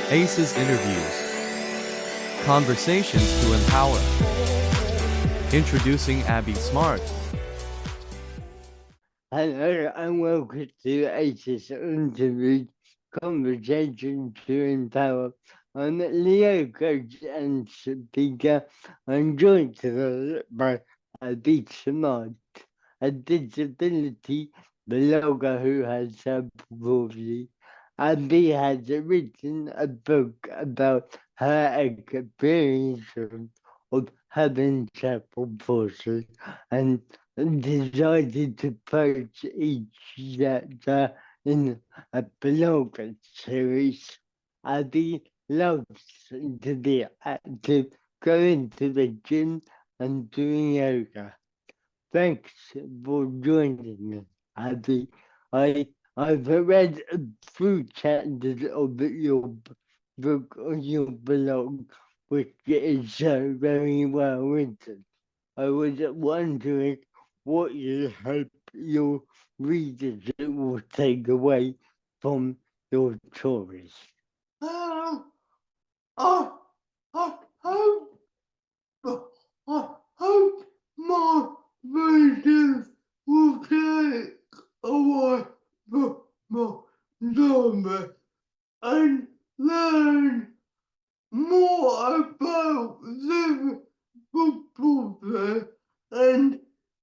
ACES Interviews. Conversations to Empower. Introducing Abbie Smart. Hello and welcome to ACES Interview Conversation to Empower. I'm Leo coach and speaker. I'm joined today by Abbie Smart, a disability blogger who has cerebral palsy. Abbie has written a book about her experience of having cerebral palsy and decided to post each chapter in a blog series. Abbie loves to be active, going to the gym and doing yoga. Thanks for joining me, Abbie. I've read a few chapters of your book on your blog, which is so very well written. I was wondering what you hope your readers will take away from your stories. I, I hope, I hope my readers will take away from my story and learn more about living football and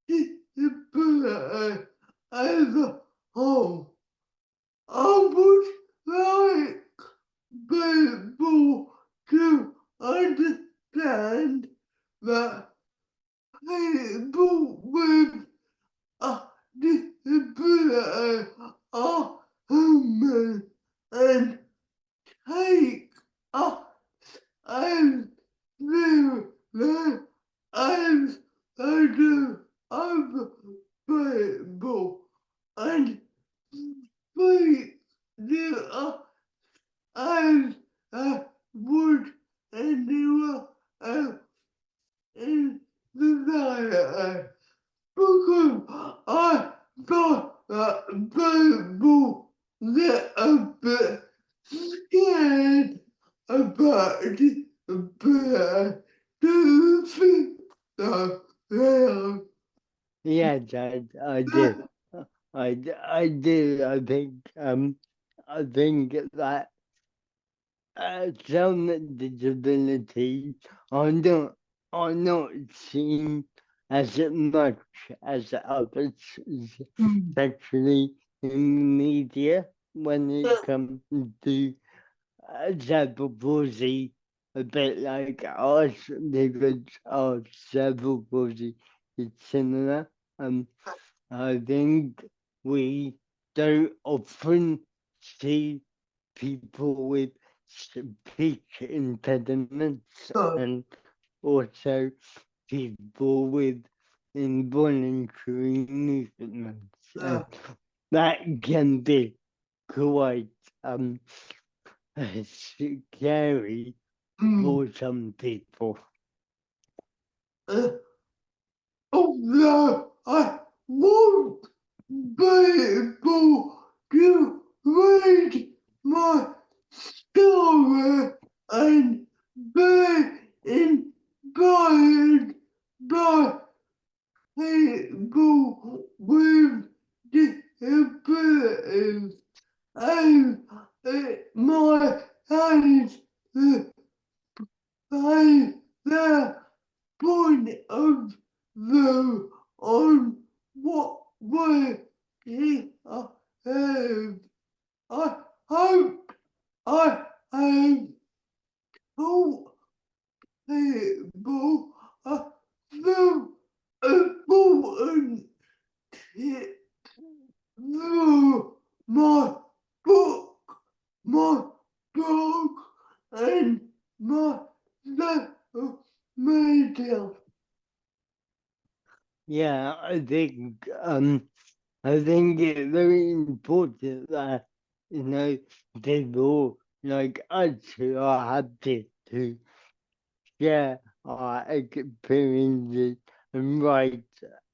disability as a whole. I would like people to understand that people with a disability are human and take us as seriously as they do other people and treat them as would anyone else in society. Because I thought that people get a bit scared about it, but do you think so? Yeah. Yes, I do. I do. I think that some disabilities are not seen as much as others, especially in media when it comes to cerebral palsy, a bit like us, because our cerebral palsy is similar. I think we don't often see people with speech impediments and also people with involuntary movements. That can be quite scary for some people. Although I want people to read my story and be inspired by people with disabilities and it might change their point of view on what we have. I hope I have taught people a few important tips through my book, my blog, and my social media. Yeah, I think it's very important that people like us who are happy to share our experiences and write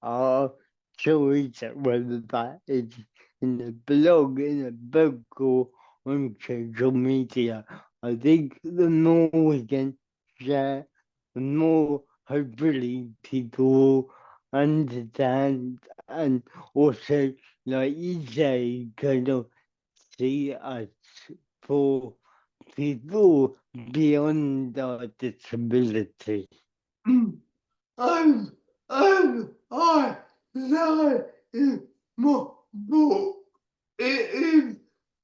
our stories, whether that is in a blog, in a book, or on social media. I think the more we can share, the more hopefully people will understand and also, like you say, kind of see us for people beyond our disability. And, I say in my book, it is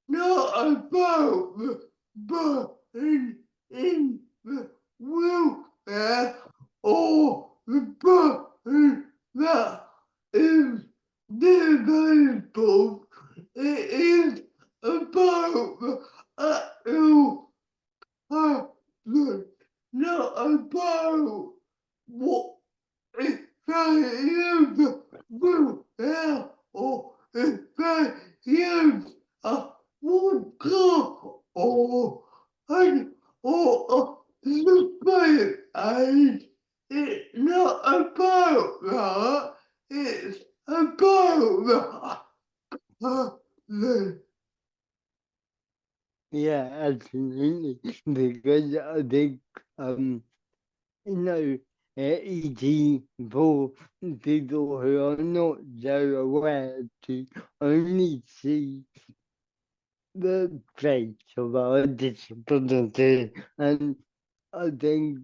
not about the person in the wheelchair or the person that is disabled. It is about the actual person, not about what if they use the wheelchair or if they use a walker or an or a support aid. It's not about that. It's about the yeah, absolutely. Because I think no, e.g. for people who are not so aware to only see the traits of our disability, and I think,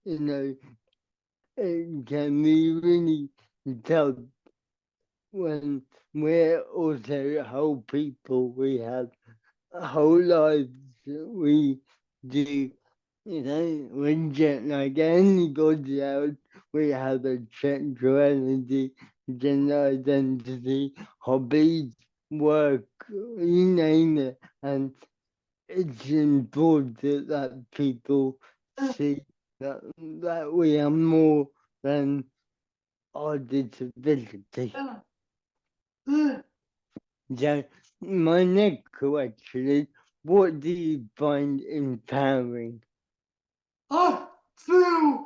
you know, it can be really tough when we're also whole people. We have whole lives that we do. You know, we're just like anybody else. We have a sexuality, gender identity, hobbies, work, you name it. And it's important that people see that we are more than our disability. So, my next question is, what do you find empowering? I feel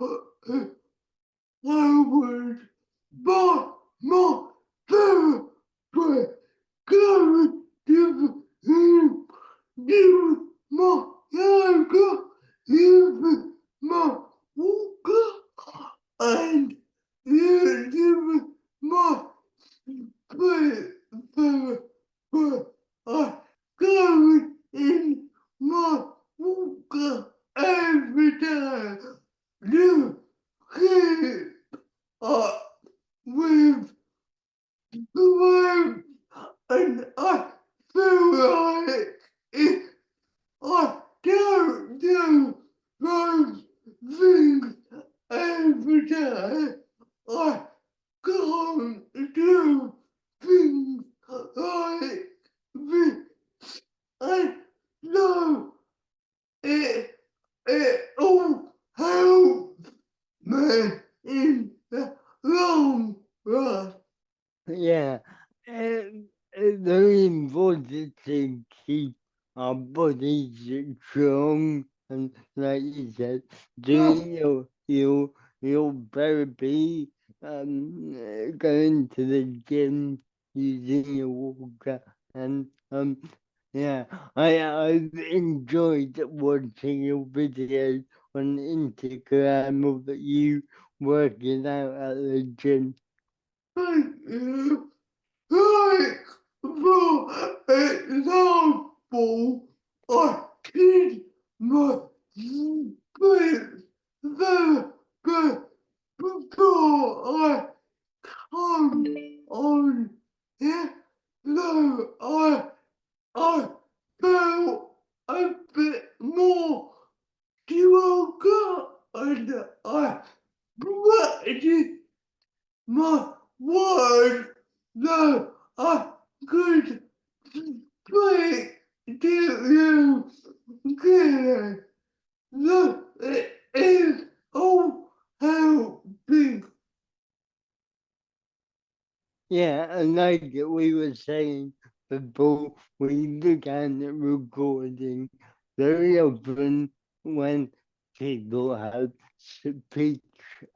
I would buy my favorite going to him, give my yoga, give my walker, and give my but I go in my walker every day. You keep up with the wave, and I feel like if I don't do those things every day, I can't do things like this. I know it all helps me in the long run. Yeah, it's very important to keep our bodies strong and, like you said, doing your therapy, going to the gym, using your walker, and yeah, I've enjoyed watching your videos on Instagram of you working out at the gym. Thank you. Like, for example, I did my split the before I come on here, so I felt a bit more yoga and I practiced my word that I could speak to you clearly. That it is all helping. Yeah, and like we were saying before we began recording, very often when people have speech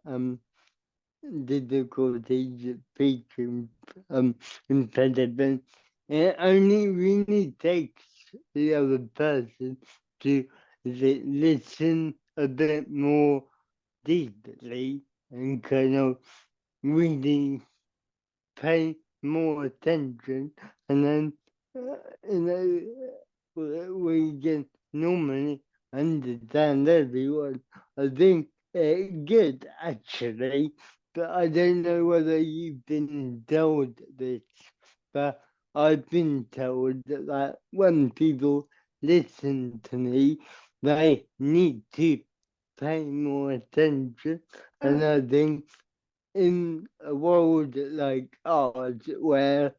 um difficulties speaking impediment, it only really takes the other person to listen a bit more deeply and kind of really pay more attention, and then you know we can normally understand everyone. I think good actually, but I don't know whether you've been told this, but I've been told that when people listen to me, they need to pay more attention, and I think in a world like ours where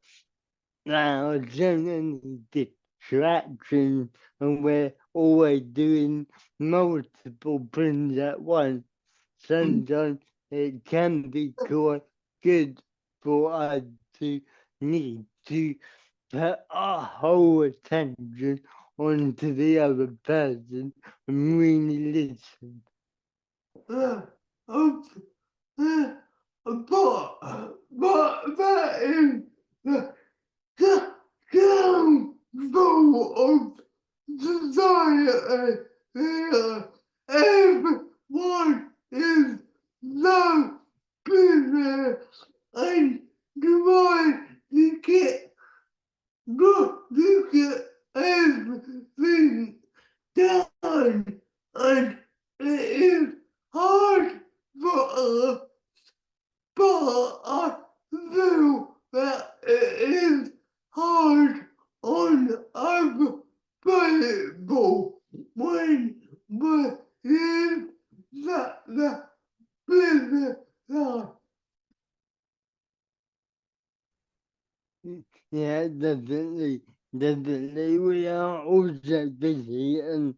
now so many distractions and we're always doing multiple things at once, sometimes it can be quite good for us to need to put our whole attention onto the other person and really listen. Uh, um, but that is the downfall of society. Everyone is so busy and trying to get everything done, and it is hard for us, but I feel that it is hard on other people when we live the business life. Yeah, definitely. Definitely. We are also busy, and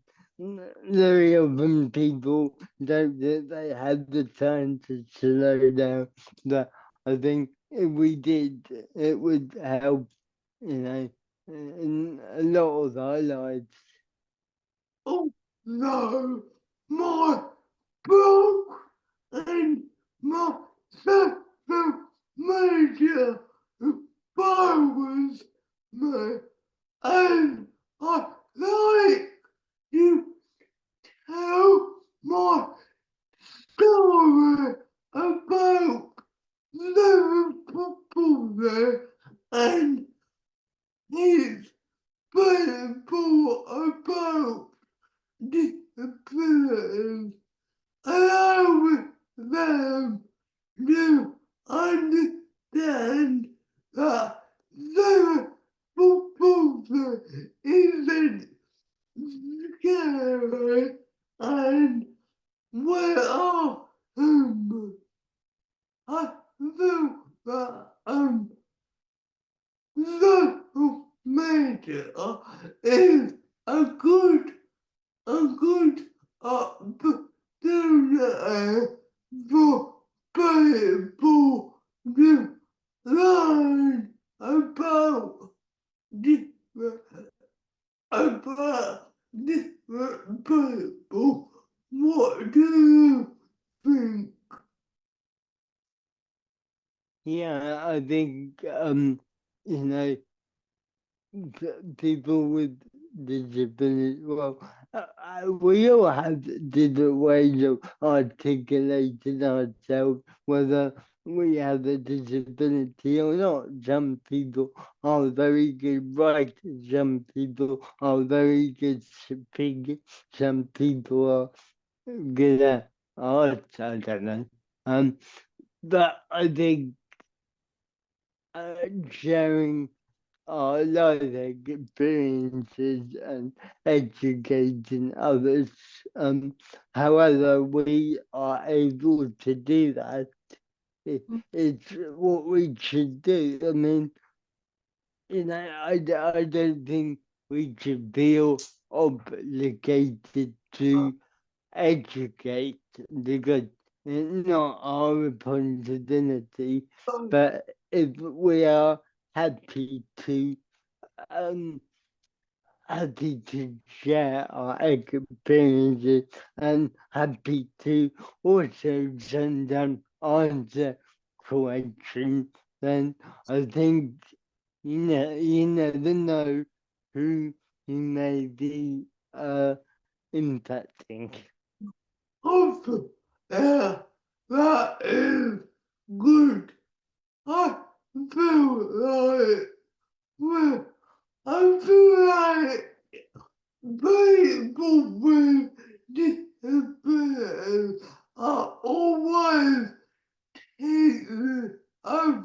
very often people don't think they have the time to slow down. But I think if we did, it would help, you know, in a lot of our lives. Oh no, my book and my social media powers me, and I like to tell my story about Liverpool and his people about disabilities, allowing them to understand that their proposal isn't scary and we are human. I feel that social media is a good a good opportunity for people to learn different, about different people. What do you think? Yeah, I think you know, people with disabilities. Well, we all have different ways of articulating ourselves, whether we have a disability or not. Some people are very good writers, some people are very good speakers, some people are good at art, I don't know. But I think sharing life experiences and educating others. However, we are able to do that. It's what we should do. I mean, you know, I don't think we should feel obligated to educate because it's not our responsibility. But if we are happy to um, happy to share our experiences and happy to also send them answer questions, then I think you never know who you may be impacting. Awesome. Yeah, that is good. I feel like, well, I feel like people with disabilities are always treated as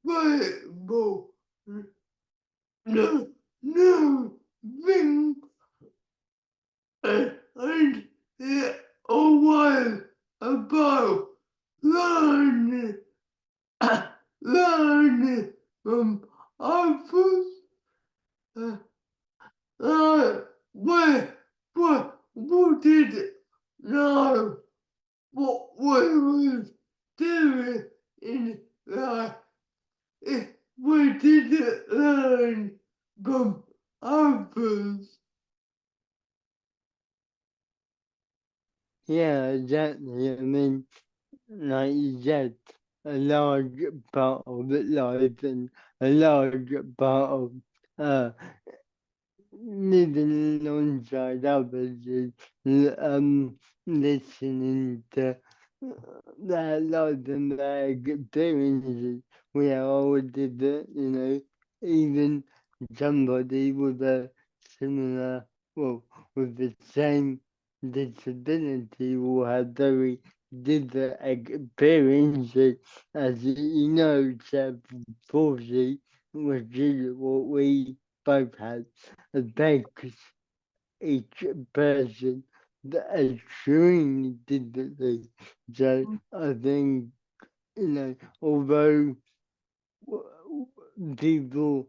people. No, no, thing, and it's always about learning, learning from others. Uh, where, what did know what we was doing in life if we didn't learn from others? Yeah, exactly. I mean, like you said, a large part of it life and a large part of uh, living alongside others is listening to their life and their experiences. We are all different, you know, even somebody with a similar, well, with the same disability will have very different experiences, as you know, cerebral palsy, which is what we both have, affects each person extremely differently. So I think, you know, although people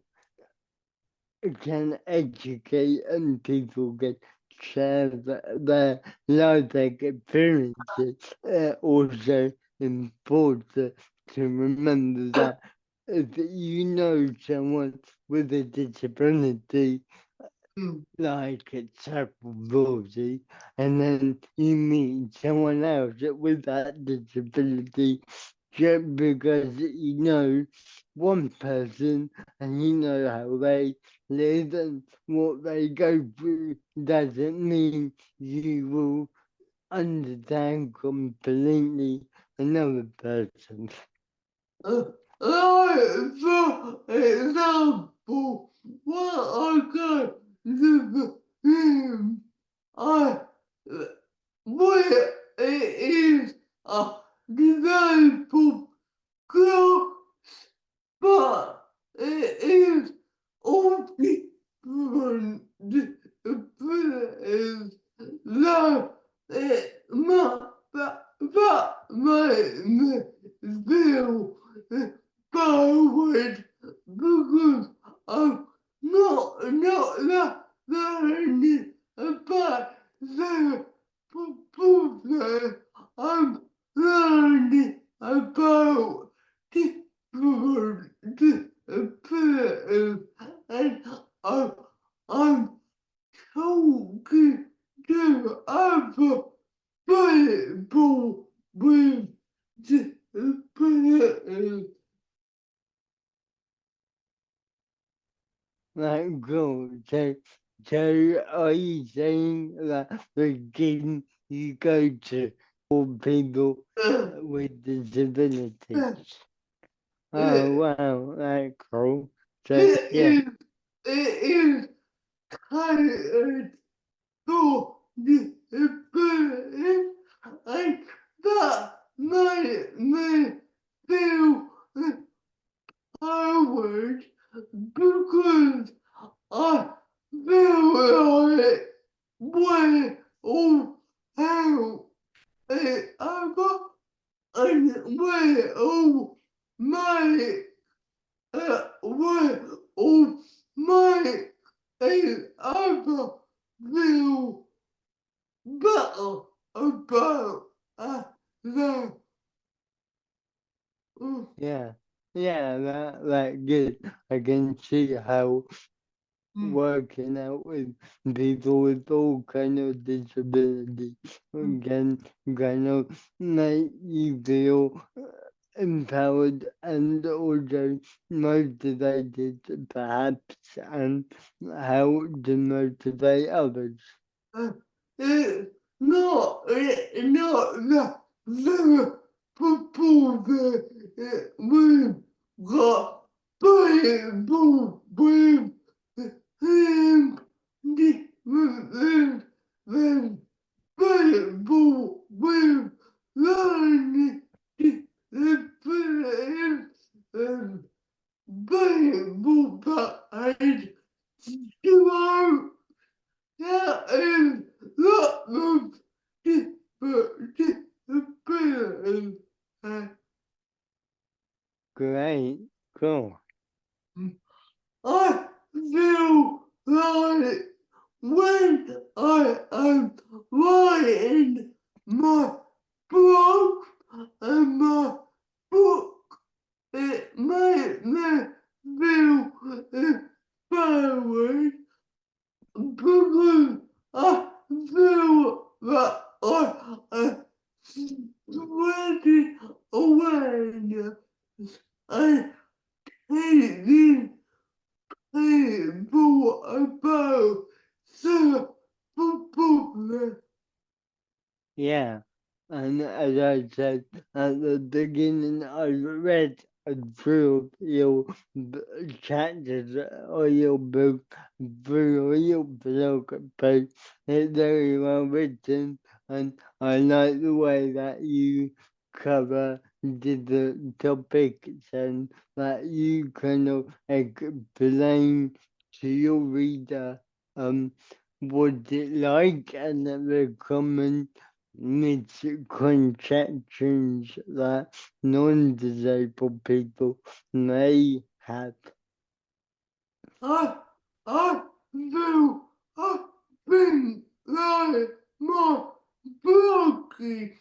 can educate and people can share their life experiences, also important to remember that if you know someone with a disability like cerebral palsy, and then you meet someone else with that disability just because you know one person and you know how they live and what they go through doesn't mean you will understand completely another person. Like, for example, what I got the I where it is a disabled girl, but it is all different disabilities that it might that made me feel forward because I'm not that learning about the problem. I'm learning about different disabilities and I'm talking to other people with disabilities. Like, cool. So are you saying that the gym you go to for people with disabilities? Oh, It wow, that's cool. So, yeah, is it is tired to disabilities and that made me feel forward because I feel like we all have it over and we all might we all might each other feel better about that. Mm, yeah, yeah, that good. I can see how mm, working out with people with all kind of disabilities mm. can kind of make you feel empowered and also motivated perhaps and how to motivate others. not the proposal we've got people with different people with learning disabilities people that throughout there is lots of different disabilities. Great, cool. I feel like when I am writing my blog and my book, it makes me feel inspired because I feel that I am spreading awareness and taking people about the problem. Yeah, and as I said at the beginning, I read through your chapters or your book, through your blog post. It's very well written, and I like the way that you cover the topics and that you kind of explain to your reader what it like and the common misconceptions that non-disabled people may have. I, I feel I think like my blogging.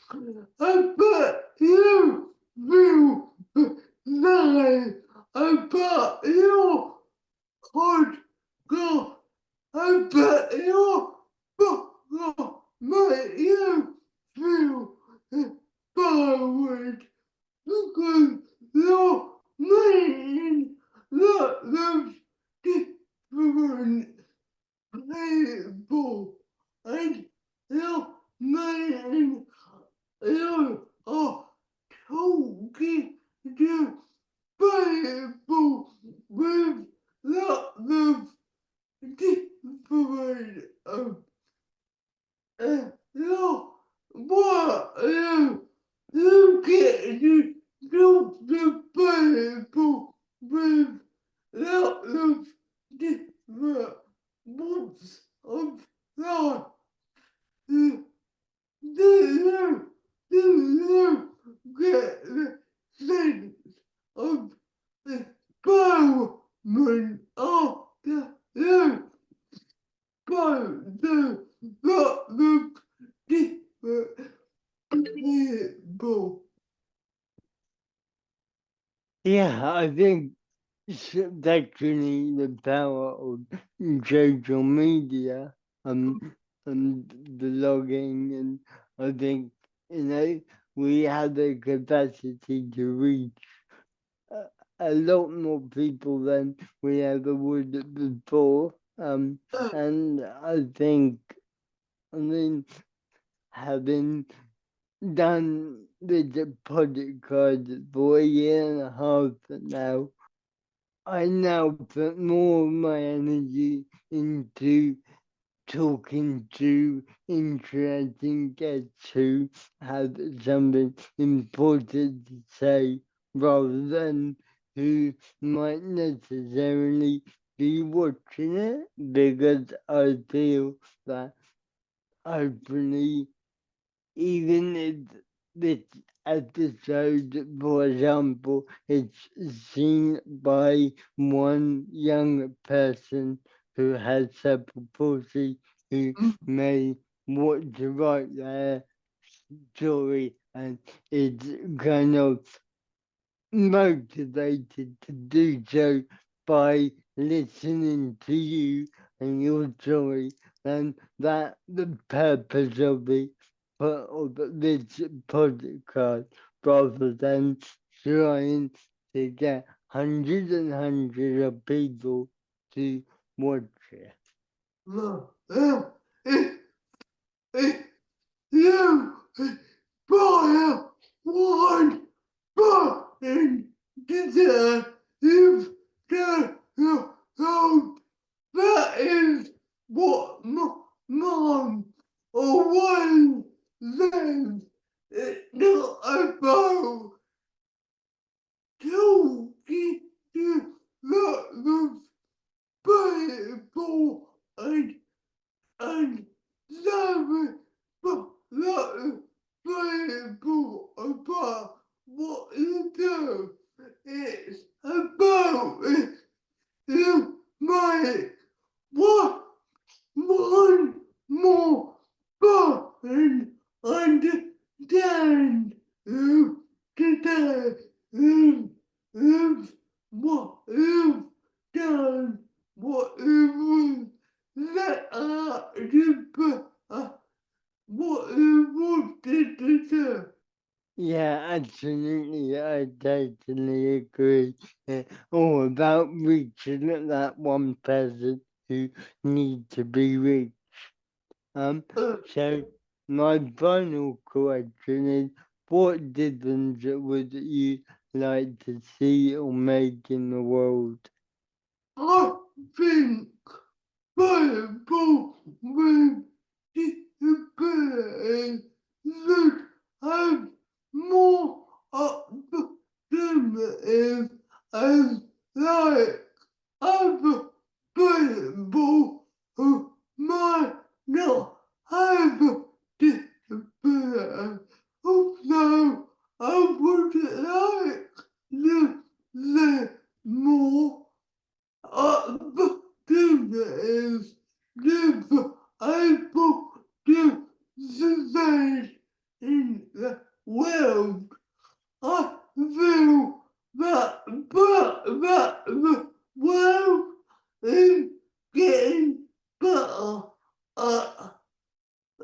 I bet you feel like about your podcast. I bet your podcast make you feel inspired because you're making lots of different people and you're making you are talking to people with lots of different no, what you get to talk to people with lots of different walks of life. Do you get the sense of empowerment after you go to lots of different people? Yeah, I think that's actually the power of social media, um, and blogging, and I think, we have the capacity to reach a, a lot more people than we ever would before. And I mean, having done the podcast for a year and a half now, I now put more of my energy into talking to interesting guests who have something important to say rather than who might necessarily be watching it, because I feel that hopefully, even if this episode, for example, it's seen by one young person who has cerebral palsy, who may want to write their story and is kind of motivated to do so by listening to you and your story, and that the purpose of it of this podcast, rather than trying to get hundreds and hundreds of people to watch it. No, it you buy one button deserve the home. That is what mom always says. It's not about talking to lots of people and loving lots of people about what you do. It's about you make what one more button understand you today is what you've done, what you let out what you wanted to do. Yeah, absolutely. I totally agree. All about reaching that one person who needs to be reached. Uh, So my final question is, what difference would you like to see or make in the world? I think people with disabilities should have more opportunities as like other people who might not have a disability. Also, I would like to see more opportunities give able to survive in the world. I feel that the world is getting better at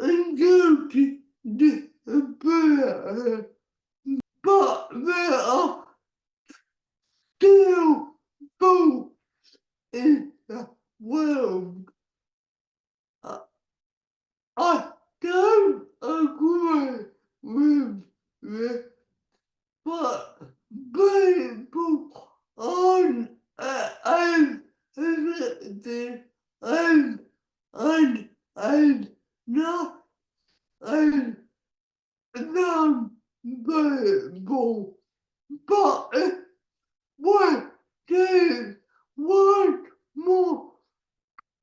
including disability, but there are still folks in the world. I I don't agree with this, but people aren't as affected as and not as some people. But if one day, one more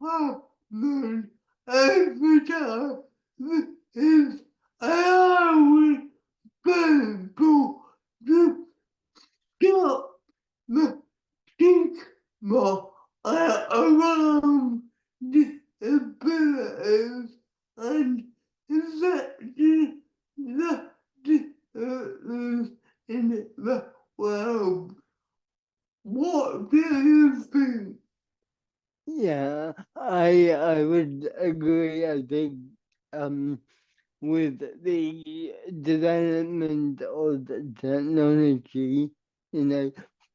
happen every time is allowing people to stop the stigma around disabilities and accepting the differences in the world. What do you think? Yeah, I would agree. I think um with the development of the technology, you know,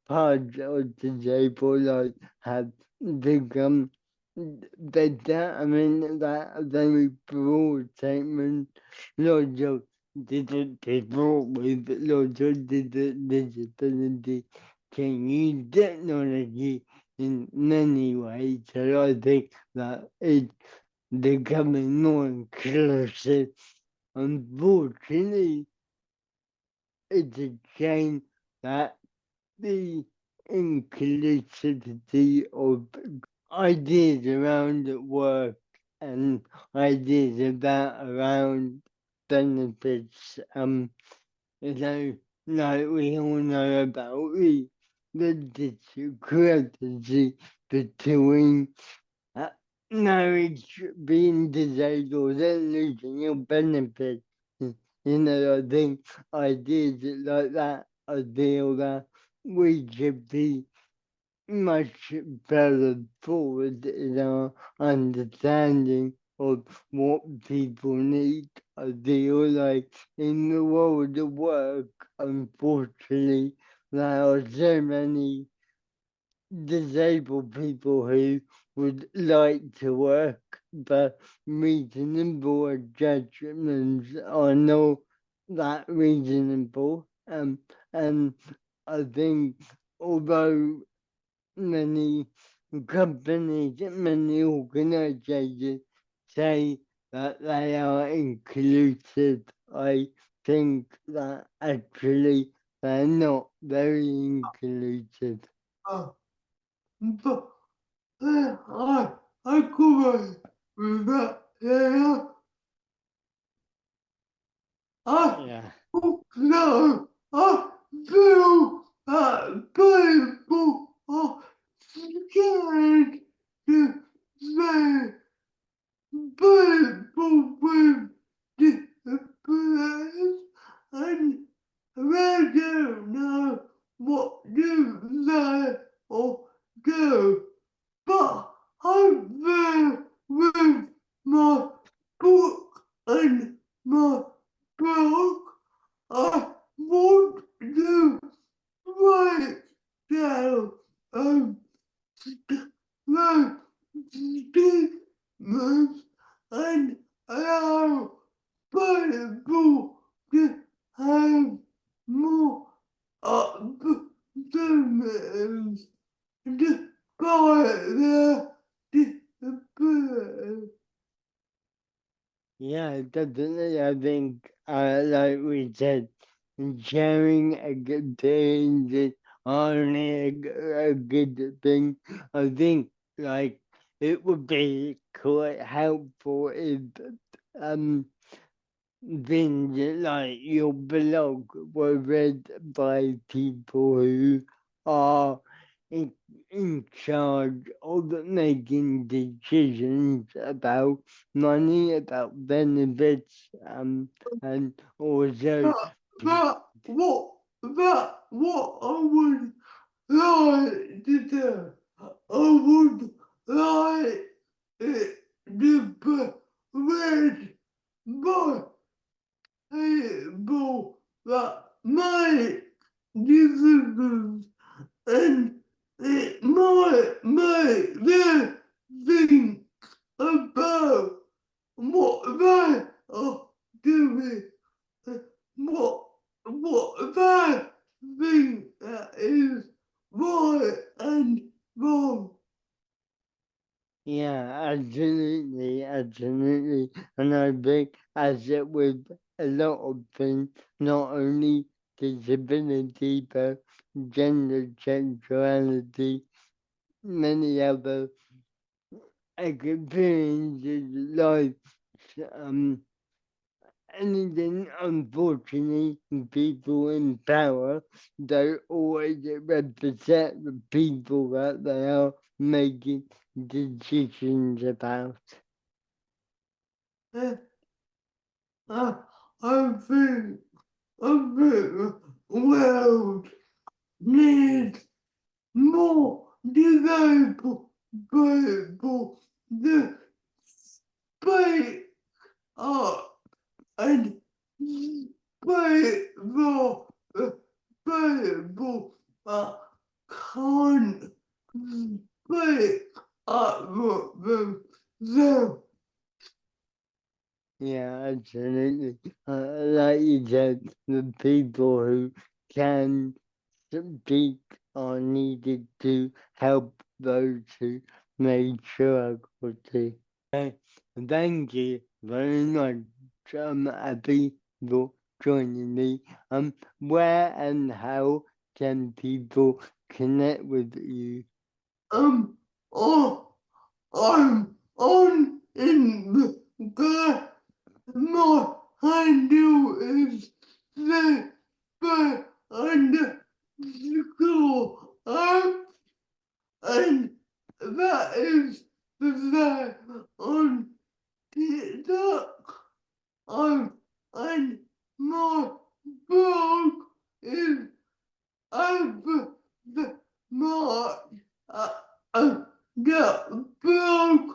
parts of disabled life have become better. I mean, that a very broad statement. Lots of people with lots of disability can use technology in many ways. So I think that it's becoming more inclusive. Unfortunately, it's a shame that the inclusivity of ideas around work and ideas about around benefits, you know, like we all know about the discrepancy between uh, marriage being disabled and losing your benefits. You know, I think ideas like that, I feel that we should be much better forward in our understanding of what people need. I feel like in the world of work, unfortunately, there are so many disabled people who would like to work, but reasonable adjustments are not that reasonable. And I think although many companies, many organizations say that they are inclusive, I think that actually they're not very inclusive. But I agree with that. Yeah, Yeah. no, I feel that people are scared to say people with disabilities and they don't know what to say or do. But I'm there with my book and my blog. I want to write down the stigmas and allow people to have more opportunities despite their disability. Yeah, definitely. I think, like we said, sharing a good experience is only a good thing. I think, like, it would be quite helpful if um things like your blog were read by people who are in, in charge of making decisions about money, about benefits, and also That, what I would like to do. I would like it to be read by people that make decisions, and it might make them think about what they are doing, what they think that is right and wrong. yeah, absolutely, absolutely. And I think as it with a lot of things, not only disability but gender, sexuality, many other experiences, life, um, anything. Unfortunately, people in power don't always represent the people that they are making decisions about. Uh, I, I think the world needs more disabled people to speak up and speak for the people that can't speak up for themselves. Yeah, absolutely. Like you said, the people who can speak are needed to help those who may struggle to. Okay, thank you very much, Abbie, for joining me. Where and how can people connect with you? Oh, I'm on in the my handle is the and school and that is the on TikTok. I'm and my blog is over the mark. Uh, the blog,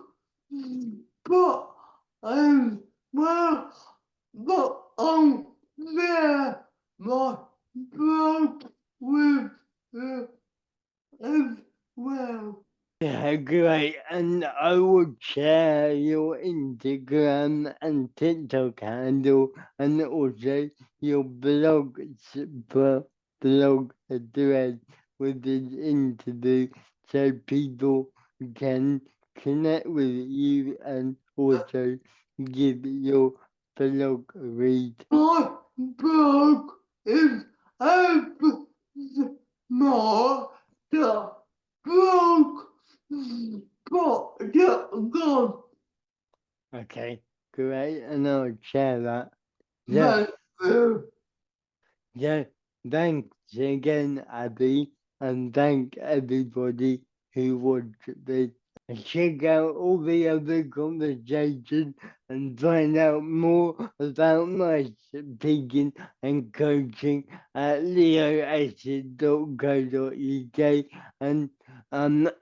but well, but there my blog with as well. Yeah, great. And I will share your Instagram and TikTok handle and also your blog address with this interview so people can connect with you and also give your blog a read. My blog is Abbie Smart, the blog.com. Okay, great. And I'll share that. Thank you. Yeah, thanks again, Abby, and thank everybody who watched this. And check out all the other conversations and find out more about my speaking and coaching at leoaces.co.uk. And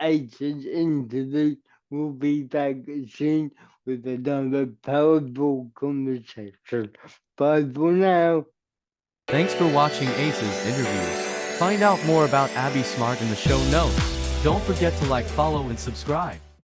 Aces Interview will be back soon with another powerful conversation. Bye for now. Thanks for watching Ace's interviews. Find out more about Abbie Smart in the show notes. Don't forget to like, follow, and subscribe.